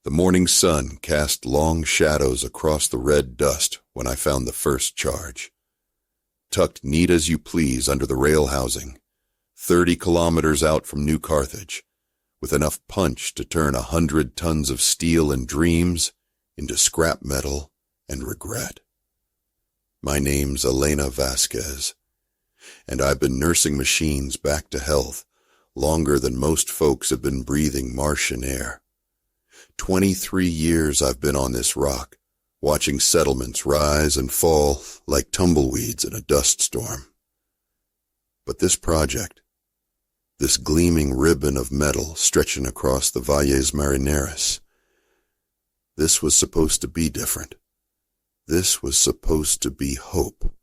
The morning sun cast long shadows across the red dust when I found the first charge. Tucked neat as you please under the rail housing, 30 kilometers out from New Carthage, with enough punch to turn 100 tons of steel and dreams into scrap metal and regret. My name's Elena Vasquez, and I've been nursing machines back to health longer than most folks have been breathing Martian air. 23 years I've been on this rock, watching settlements rise and fall like tumbleweeds in a dust storm. But this project, this gleaming ribbon of metal stretching across the Valles Marineris, this was supposed to be different. This was supposed to be hope.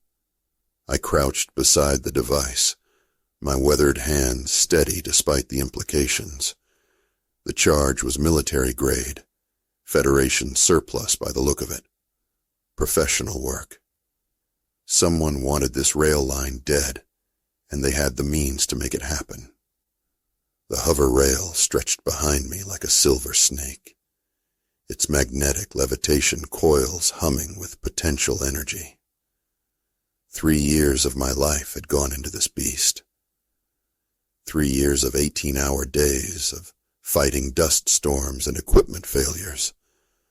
I crouched beside the device, my weathered hands steady despite the implications. The charge was military grade, Federation surplus by the look of it. Professional work. Someone wanted this rail line dead, and they had the means to make it happen. The hover rail stretched behind me like a silver snake, its magnetic levitation coils humming with potential energy. 3 years of my life had gone into this beast. 3 years of 18-hour days, of fighting dust storms and equipment failures,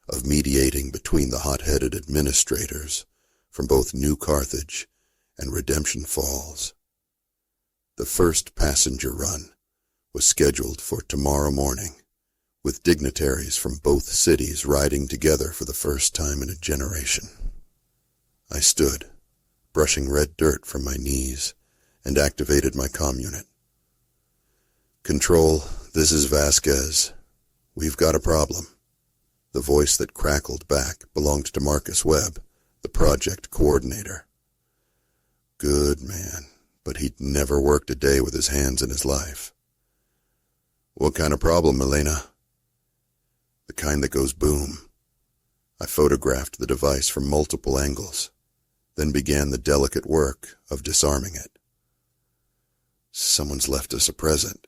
of mediating between the hot-headed administrators from both New Carthage and Redemption Falls. The first passenger run was scheduled for tomorrow morning, with dignitaries from both cities riding together for the first time in a generation. I stood, brushing red dirt from my knees, and activated my comm unit. "Control, this is Vasquez. We've got a problem." The voice that crackled back belonged to Marcus Webb, the project coordinator. Good man, but he'd never worked a day with his hands in his life. "What kind of problem, Elena?" "The kind that goes boom." I photographed the device from multiple angles, then began the delicate work of disarming it. "Someone's left us a present.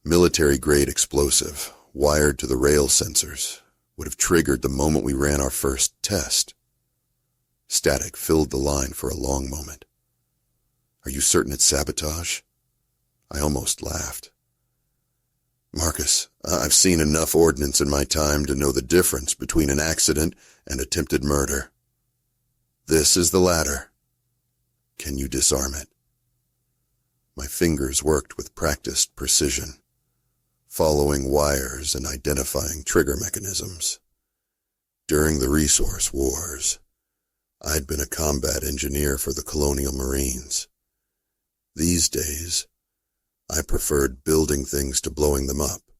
Military-grade explosive, wired to the rail sensors, would have triggered the moment we ran our first test." Static filled the line for a long moment. "Are you certain it's sabotage?" I almost laughed. "Marcus, I've seen enough ordnance in my time to know the difference between an accident and attempted murder. This is the latter. Can you disarm it?" My fingers worked with practiced precision, following wires and identifying trigger mechanisms. During the resource wars, I'd been a combat engineer for the Colonial Marines. These days, I preferred building things to blowing them up,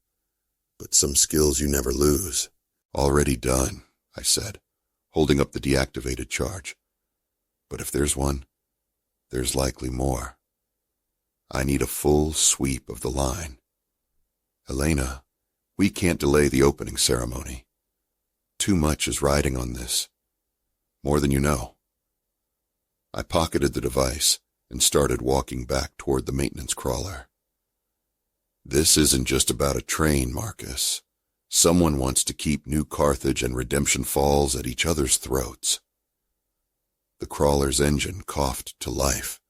but some skills you never lose. "Already done," I said, holding up the deactivated charge. "But if there's one, there's likely more. I need a full sweep of the line. Elena, we can't delay the opening ceremony. Too much is riding on this. More than you know." I pocketed the device and started walking back toward the maintenance crawler. "This isn't just about a train, Marcus. Someone wants to keep New Carthage and Redemption Falls at each other's throats." The crawler's engine coughed to life,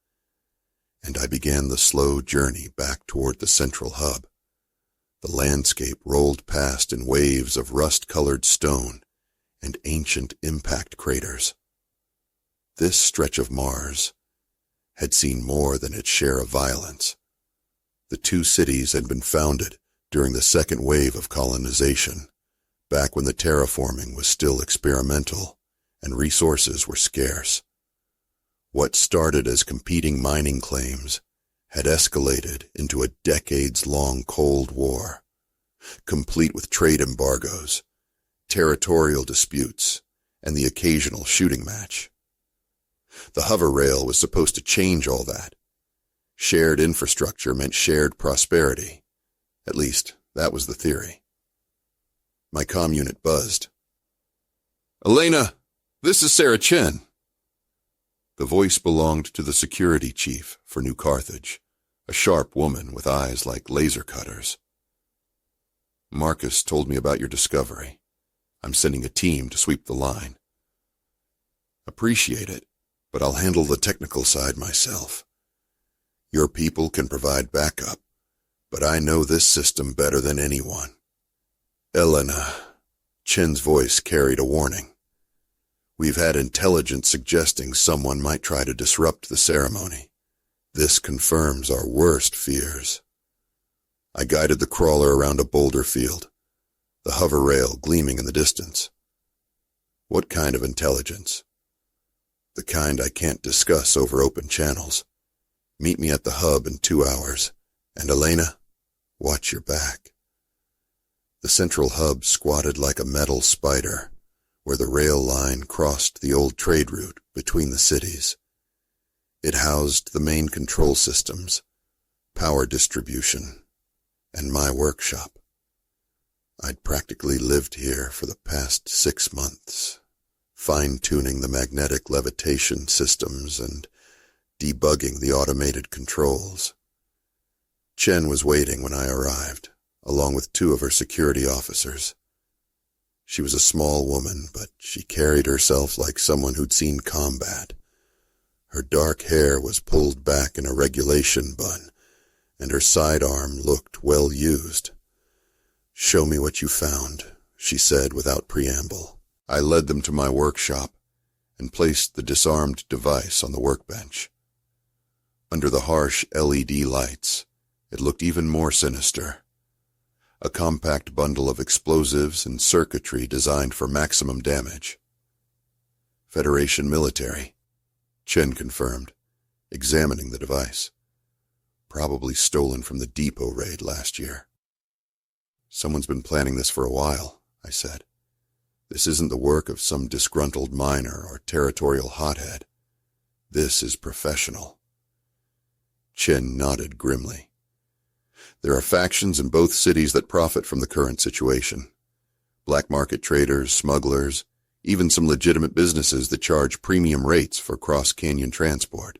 and I began the slow journey back toward the central hub. The landscape rolled past in waves of rust-colored stone and ancient impact craters. This stretch of Mars had seen more than its share of violence. The two cities had been founded during the second wave of colonization, back when the terraforming was still experimental and resources were scarce. What started as competing mining claims had escalated into a decades-long Cold War, complete with trade embargoes, territorial disputes, and the occasional shooting match. The hover rail was supposed to change all that. Shared infrastructure meant shared prosperity. At least, that was the theory. My comm unit buzzed. "Elena, this is Sarah Chen." The voice belonged to the security chief for New Carthage, a sharp woman with eyes like laser cutters. Marcus told me about your discovery. I'm sending a team to sweep the line. Appreciate it, but I'll handle the technical side myself. Your people can provide backup, but I know this system better than anyone. Elena, Chen's voice carried a warning. We've had intelligence suggesting someone might try to disrupt the ceremony. This confirms our worst fears. I guided the crawler around a boulder field, the hover rail gleaming in the distance. What kind of intelligence? The kind I can't discuss over open channels. Meet me at the hub in 2 hours, and Elena, watch your back. The central hub squatted like a metal spider, where the rail line crossed the old trade route between the cities. It housed the main control systems, power distribution, and my workshop. I'd practically lived here for the past 6 months, fine-tuning the magnetic levitation systems and debugging the automated controls. Chen was waiting when I arrived, along with 2 of her security officers. She was a small woman, but she carried herself like someone who'd seen combat. Her dark hair was pulled back in a regulation bun, and her sidearm looked well used. "Show me what you found," she said without preamble. I led them to my workshop and placed the disarmed device on the workbench. Under the harsh LED lights, it looked even more sinister. A compact bundle of explosives and circuitry designed for maximum damage. Federation military, Chen confirmed, examining the device. Probably stolen from the depot raid last year. Someone's been planning this for a while, I said. This isn't the work of some disgruntled miner or territorial hothead. This is professional. Chen nodded grimly. There are factions in both cities that profit from the current situation. Black market traders, smugglers, even some legitimate businesses that charge premium rates for cross-canyon transport.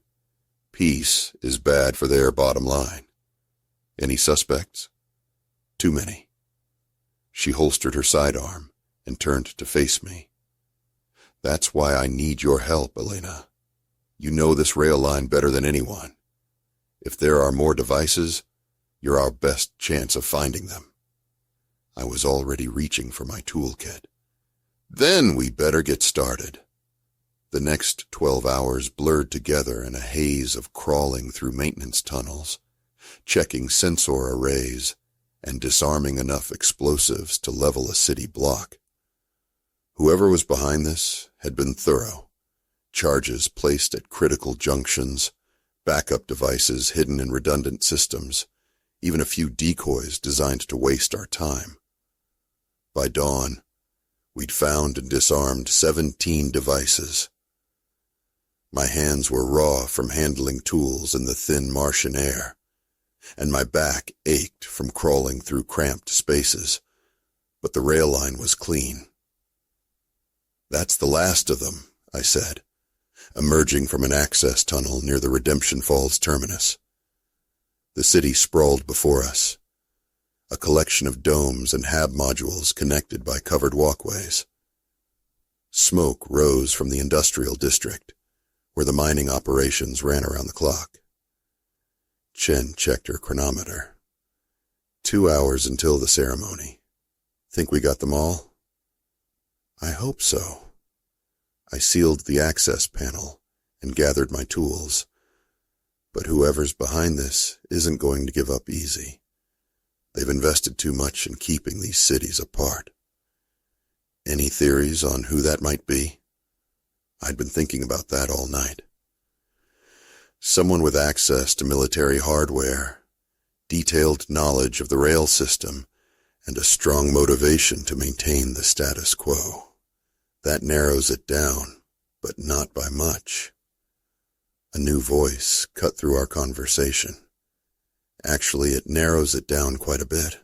Peace is bad for their bottom line. Any suspects? Too many. She holstered her sidearm and turned to face me. That's why I need your help, Elena. You know this rail line better than anyone. If there are more devices, you're our best chance of finding them. I was already reaching for my toolkit. Then we better get started. The next 12 hours blurred together in a haze of crawling through maintenance tunnels, checking sensor arrays, and disarming enough explosives to level a city block. Whoever was behind this had been thorough. Charges placed at critical junctions, backup devices hidden in redundant systems, even a few decoys designed to waste our time. By dawn, we'd found and disarmed 17 devices. My hands were raw from handling tools in the thin Martian air, and my back ached from crawling through cramped spaces, but the rail line was clean. That's the last of them, I said, emerging from an access tunnel near the Redemption Falls terminus. The city sprawled before us, a collection of domes and hab modules connected by covered walkways. Smoke rose from the industrial district, where the mining operations ran around the clock. Chen checked her chronometer. 2 hours until the ceremony. Think we got them all? I hope so. I sealed the access panel and gathered my tools. But whoever's behind this isn't going to give up easy. They've invested too much in keeping these cities apart. Any theories on who that might be? I'd been thinking about that all night. Someone with access to military hardware, detailed knowledge of the rail system, and a strong motivation to maintain the status quo. That narrows it down, but not by much. A new voice cut through our conversation. Actually, it narrows it down quite a bit.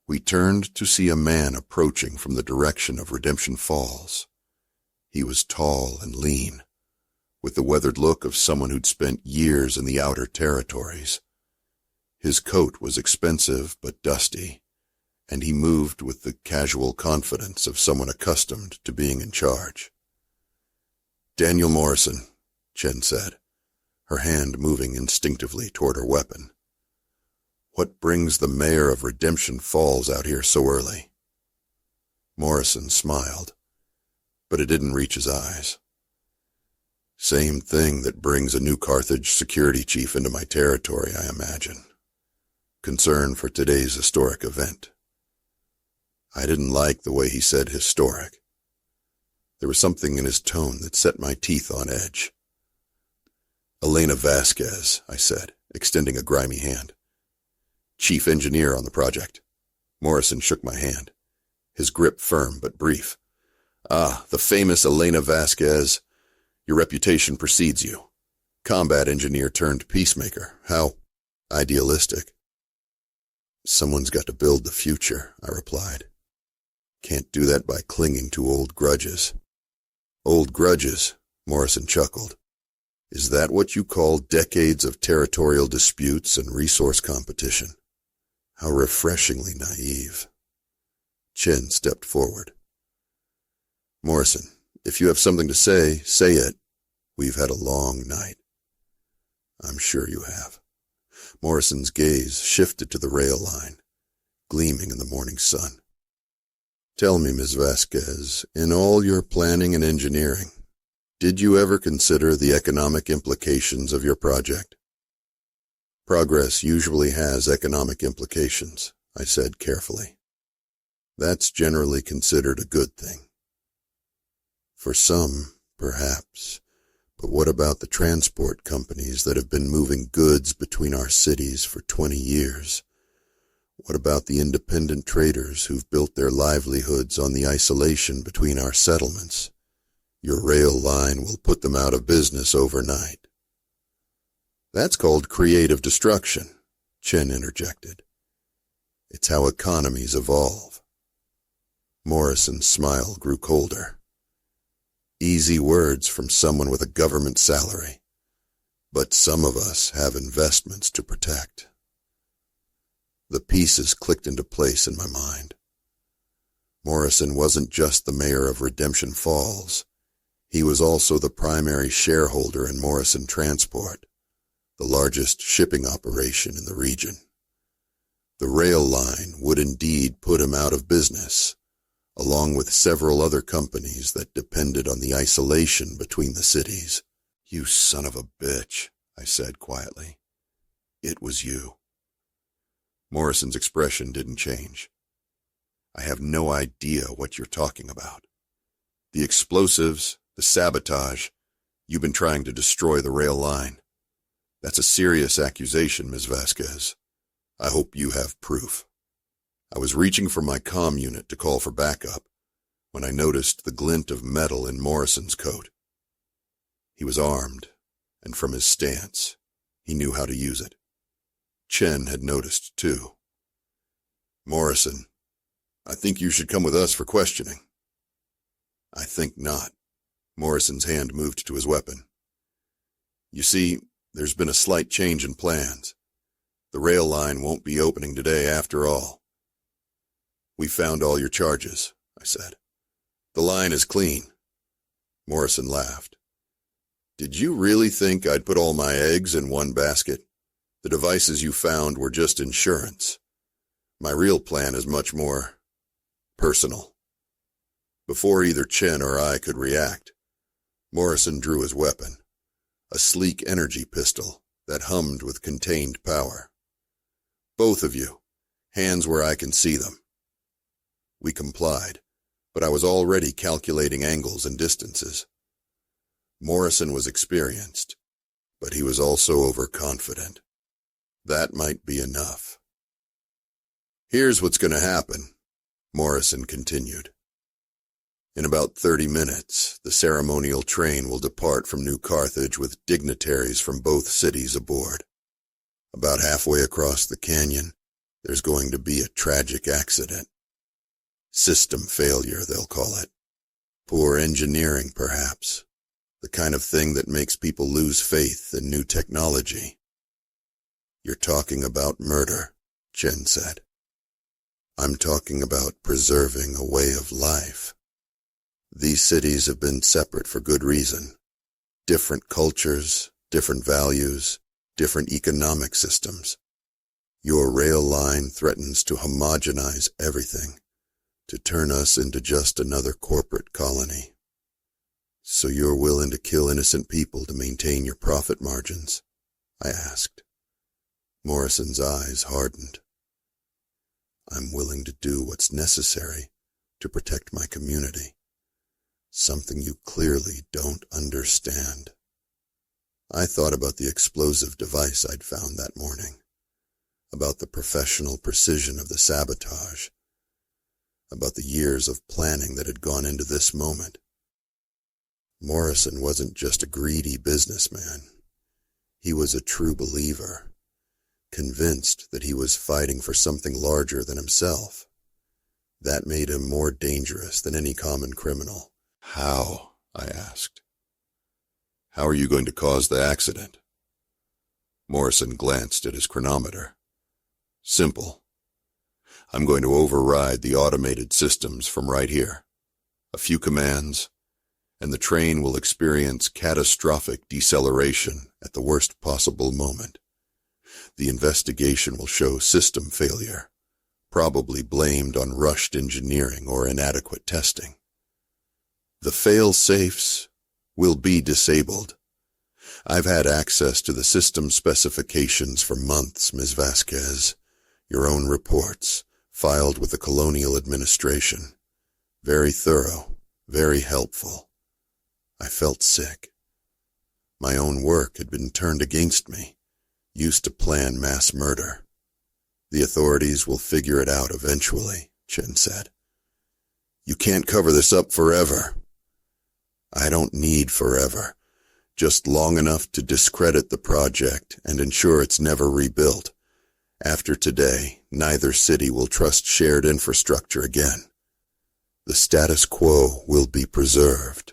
We turned to see a man approaching from the direction of Redemption Falls. He was tall and lean, with the weathered look of someone who'd spent years in the outer territories. His coat was expensive but dusty, and he moved with the casual confidence of someone accustomed to being in charge. "Daniel Morrison," Chen said, her hand moving instinctively toward her weapon. "What brings the mayor of Redemption Falls out here so early?" Morrison smiled, but it didn't reach his eyes. "Same thing that brings a new Carthage security chief into my territory, I imagine. Concern for today's historic event." I didn't like the way he said historic. There was something in his tone that set my teeth on edge. "Elena Vasquez," I said, extending a grimy hand. "Chief engineer on the project." Morrison shook my hand, his grip firm but brief. "Ah, the famous Elena Vasquez. Your reputation precedes you. Combat engineer turned peacemaker. How idealistic." "Someone's got to build the future," I replied. "Can't do that by clinging to old grudges." "Old grudges," Morrison chuckled. "Is that what you call decades of territorial disputes and resource competition? How refreshingly naive." Chen stepped forward. "Morrison, if you have something to say, say it. We've had a long night." "I'm sure you have." Morrison's gaze shifted to the rail line, gleaming in the morning sun. "Tell me, Ms. Vasquez, in all your planning and engineering, did you ever consider the economic implications of your project?" "Progress usually has economic implications," I said carefully. "That's generally considered a good thing." "For some, perhaps. But what about the transport companies that have been moving goods between our cities for 20 years? What about the independent traders who've built their livelihoods on the isolation between our settlements? Your rail line will put them out of business overnight." "That's called creative destruction," Chen interjected. "It's how economies evolve." Morrison's smile grew colder. Easy words from someone with a government salary. But some of us have investments to protect. The pieces clicked into place in my mind. Morrison wasn't just the mayor of Redemption Falls. He was also the primary shareholder in Morrison Transport, the largest shipping operation in the region. The rail line would indeed put him out of business, along with several other companies that depended on the isolation between the cities. "You son of a bitch," I said quietly. "It was you." Morrison's expression didn't change. "I have no idea what you're talking about. The explosives, the sabotage, you've been trying to destroy the rail line. That's a serious accusation, Ms. Vasquez. I hope you have proof." I was reaching for my comm unit to call for backup when I noticed the glint of metal in Morrison's coat. He was armed, and from his stance, he knew how to use it. Chen had noticed, too. "Morrison, I think you should come with us for questioning." "I think not." Morrison's hand moved to his weapon. "You see, there's been a slight change in plans. The rail line won't be opening today after all." "We found all your charges," I said. "The line is clean." Morrison laughed. "Did you really think I'd put all my eggs in one basket? The devices you found were just insurance. My real plan is much more personal." Before either Chen or I could react, Morrison drew his weapon, a sleek energy pistol that hummed with contained power. "Both of you, hands where I can see them." We complied, but I was already calculating angles and distances. Morrison was experienced, but he was also overconfident. That might be enough. "Here's what's going to happen," Morrison continued. "In about 30 minutes, the ceremonial train will depart from New Carthage with dignitaries from both cities aboard. About halfway across the canyon, there's going to be a tragic accident. System failure, they'll call it. Poor engineering, perhaps. The kind of thing that makes people lose faith in new technology." "You're talking about murder," Chen said. I'm talking about preserving a way of life. These cities have been separate for good reason. Different cultures, different values, different economic systems. Your rail line threatens to homogenize everything, to turn us into just another corporate colony. So you're willing to kill innocent people to maintain your profit margins? I asked. Morrison's eyes hardened. I'm willing to do what's necessary to protect my community. Something you clearly don't understand. I thought about the explosive device I'd found that morning, about the professional precision of the sabotage, about the years of planning that had gone into this moment. Morrison wasn't just a greedy businessman. He was a true believer, convinced that he was fighting for something larger than himself. That made him more dangerous than any common criminal. How? I asked. How are you going to cause the accident? Morrison glanced at his chronometer. Simple. I'm going to override the automated systems from right here. A few commands, and the train will experience catastrophic deceleration at the worst possible moment. The investigation will show system failure, probably blamed on rushed engineering or inadequate testing. The fail-safes will be disabled. I've had access to the system specifications for months, Ms. Vasquez. Your own reports, filed with the Colonial Administration. Very thorough, very helpful. I felt sick. My own work had been turned against me, used to plan mass murder. The authorities will figure it out eventually, Chen said. You can't cover this up forever. I don't need forever, just long enough to discredit the project and ensure it's never rebuilt. After today, neither city will trust shared infrastructure again. The status quo will be preserved.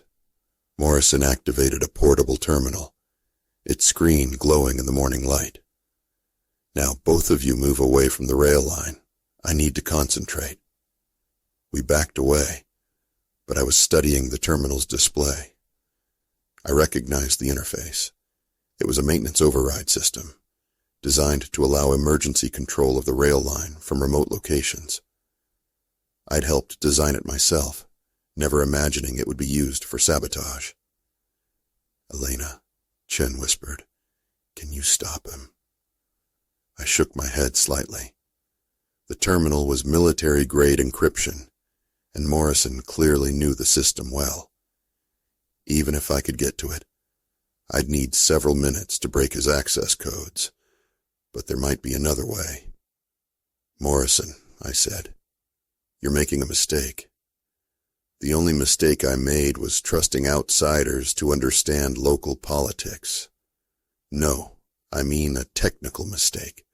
Morrison activated a portable terminal, its screen glowing in the morning light. Now both of you move away from the rail line. I need to concentrate. We backed away, but I was studying the terminal's display. I recognized the interface. It was a maintenance override system, designed to allow emergency control of the rail line from remote locations. I'd helped design it myself, never imagining it would be used for sabotage. Elena, Chen whispered, can you stop him? I shook my head slightly. The terminal was military-grade encryption, and Morrison clearly knew the system well. Even if I could get to it, I'd need several minutes to break his access codes, but there might be another way. Morrison, I said, you're making a mistake. The only mistake I made was trusting outsiders to understand local politics. No, I mean a technical mistake.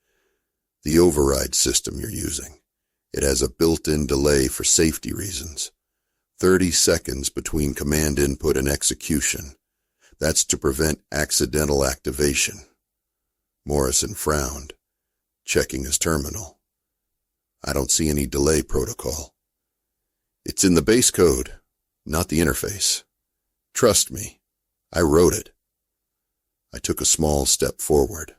The override system you're using. It has a built-in delay for safety reasons. 30 seconds between command input and execution. That's to prevent accidental activation. Morrison frowned, checking his terminal. I don't see any delay protocol. It's in the base code, not the interface. Trust me, I wrote it. I took a small step forward,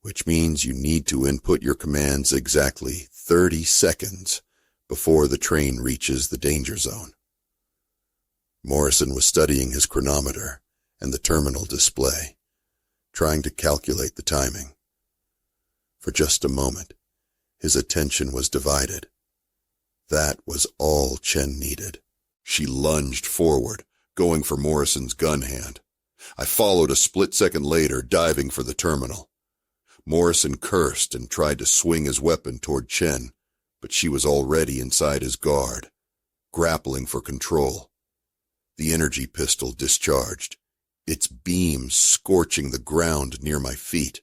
which means you need to input your commands exactly 30 seconds before the train reaches the danger zone. Morrison was studying his chronometer and the terminal display, trying to calculate the timing. For just a moment, his attention was divided. That was all Chen needed. She lunged forward, going for Morrison's gun hand. I followed a split second later, diving for the terminal. Morrison cursed and tried to swing his weapon toward Chen, but she was already inside his guard, grappling for control. The energy pistol discharged, its beam scorching the ground near my feet.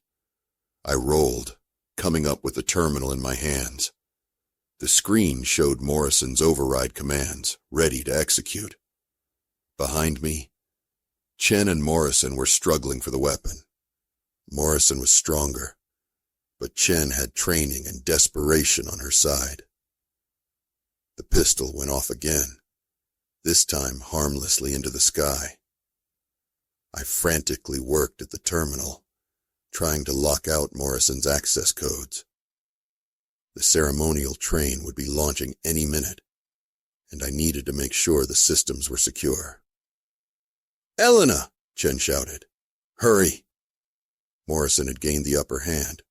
I rolled, coming up with the terminal in my hands. The screen showed Morrison's override commands, ready to execute. Behind me, Chen and Morrison were struggling for the weapon. Morrison was stronger, but Chen had training and desperation on her side. The pistol went off again, this time harmlessly into the sky. I frantically worked at the terminal, trying to lock out Morrison's access codes. The ceremonial train would be launching any minute, and I needed to make sure the systems were secure. "Elena!" Chen shouted. "Hurry!" Morrison had gained the upper hand,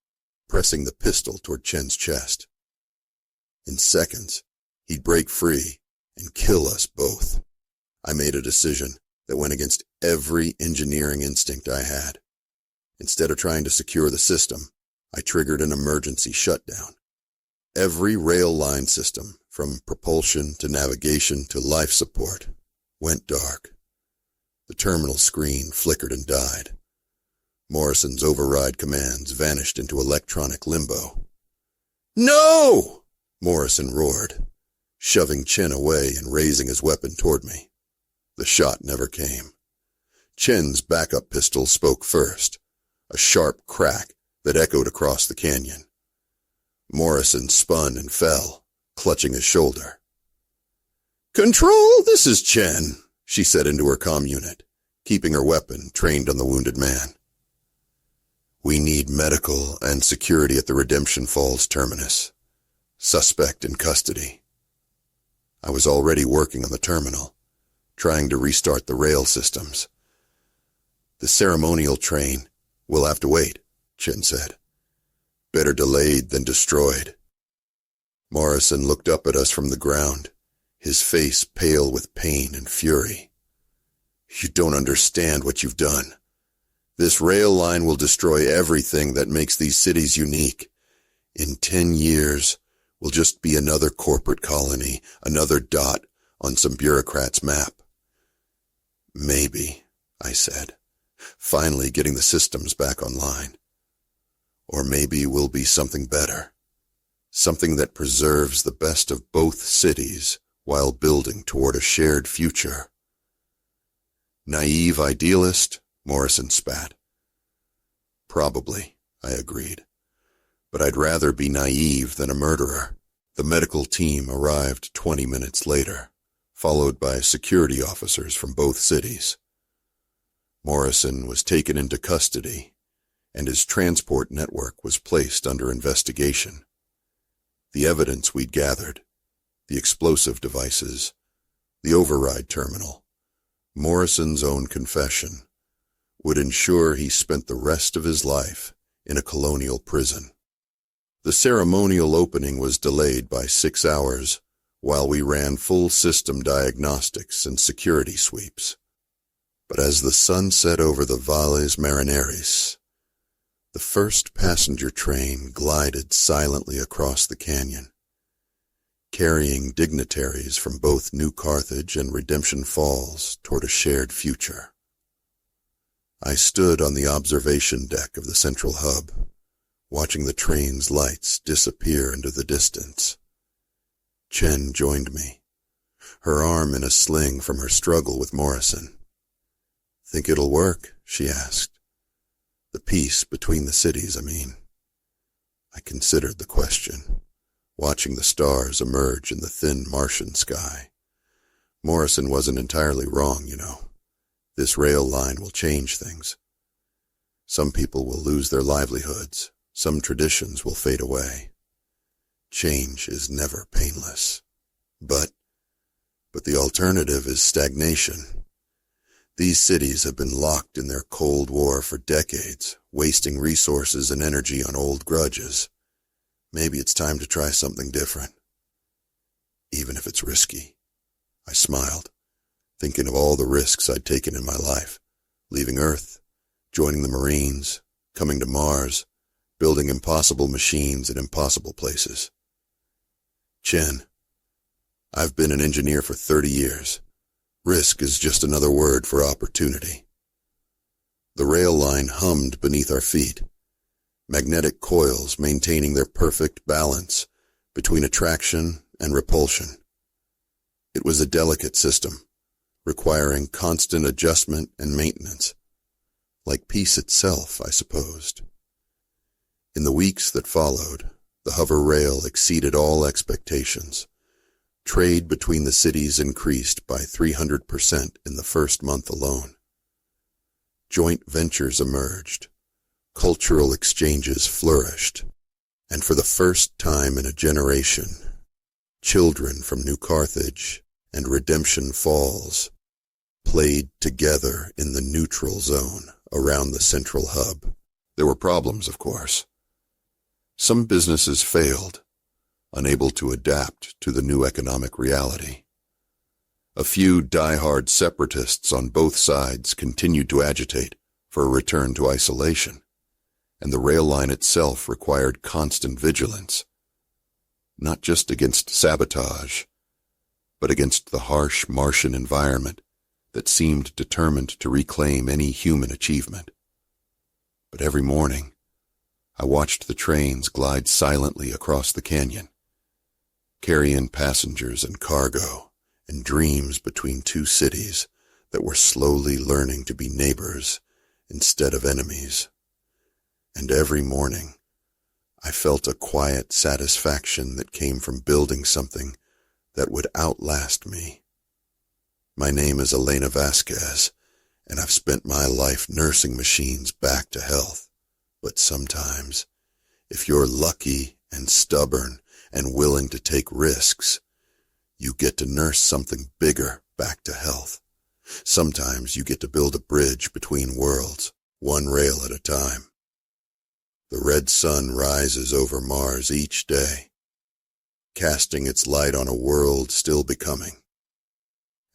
pressing the pistol toward Chen's chest. In seconds, he'd break free and kill us both. I made a decision that went against every engineering instinct I had. Instead of trying to secure the system, I triggered an emergency shutdown. Every rail line system, from propulsion to navigation to life support, went dark. The terminal screen flickered and died. Morrison's override commands vanished into electronic limbo. "No!" Morrison roared, shoving Chen away and raising his weapon toward me. The shot never came. Chen's backup pistol spoke first, a sharp crack that echoed across the canyon. Morrison spun and fell, clutching his shoulder. "Control, this is Chen," she said into her comm unit, keeping her weapon trained on the wounded man. "We need medical and security at the Redemption Falls terminus. Suspect in custody." I was already working on the terminal, trying to restart the rail systems. "The ceremonial train will have to wait," Chen said. "Better delayed than destroyed." Morrison looked up at us from the ground, his face pale with pain and fury. "You don't understand what you've done. This rail line will destroy everything that makes these cities unique. In 10 years, we'll just be another corporate colony, another dot on some bureaucrat's map." "Maybe," I said, finally getting the systems back online. "Or maybe we'll be something better. Something that preserves the best of both cities while building toward a shared future." "Naive idealist," Morrison spat. "Probably," I agreed. "But I'd rather be naive than a murderer." The medical team arrived 20 minutes later, followed by security officers from both cities. Morrison was taken into custody, and his transport network was placed under investigation. The evidence we'd gathered, the explosive devices, the override terminal, Morrison's own confession, would ensure he spent the rest of his life in a colonial prison. The ceremonial opening was delayed by 6 hours while we ran full system diagnostics and security sweeps. But as the sun set over the Valles Marineris, the first passenger train glided silently across the canyon, carrying dignitaries from both New Carthage and Redemption Falls toward a shared future. I stood on the observation deck of the central hub, watching the train's lights disappear into the distance. Chen joined me, her arm in a sling from her struggle with Morrison. "Think it'll work?" she asked. "The peace between the cities, I mean." I considered the question, watching the stars emerge in the thin Martian sky. Morrison wasn't entirely wrong, you know. This rail line will change things. Some people will lose their livelihoods. Some traditions will fade away. Change is never painless. But the alternative is stagnation. These cities have been locked in their Cold War for decades, wasting resources and energy on old grudges. Maybe it's time to try something different. Even if it's risky. I smiled, thinking of all the risks I'd taken in my life. Leaving Earth, joining the Marines, coming to Mars, building impossible machines in impossible places. "Chen, I've been an engineer for 30 years. Risk is just another word for opportunity." The rail line hummed beneath our feet, magnetic coils maintaining their perfect balance between attraction and repulsion. It was a delicate system, requiring constant adjustment and maintenance, like peace itself, I supposed. In the weeks that followed, the hover rail exceeded all expectations, Trade between the cities increased by 300% in the first month alone. Joint ventures emerged, cultural exchanges flourished, and for the first time in a generation, children from New Carthage and Redemption Falls played together in the neutral zone around the central hub. There were problems, of course. Some businesses failed, unable to adapt to the new economic reality. A few die-hard separatists on both sides continued to agitate for a return to isolation, and the rail line itself required constant vigilance, not just against sabotage, but against the harsh Martian environment that seemed determined to reclaim any human achievement. But every morning, I watched the trains glide silently across the canyon, carrying passengers and cargo and dreams between two cities that were slowly learning to be neighbors instead of enemies. And every morning, I felt a quiet satisfaction that came from building something that would outlast me. My name is Elena Vasquez, and I've spent my life nursing machines back to health. But sometimes, if you're lucky and stubborn and willing to take risks, you get to nurse something bigger back to health. Sometimes you get to build a bridge between worlds, one rail at a time. The red sun rises over Mars each day, casting its light on a world still becoming.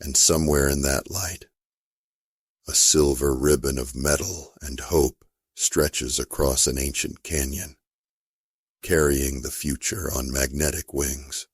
And somewhere in that light, a silver ribbon of metal and hope stretches across an ancient canyon, carrying the future on magnetic wings.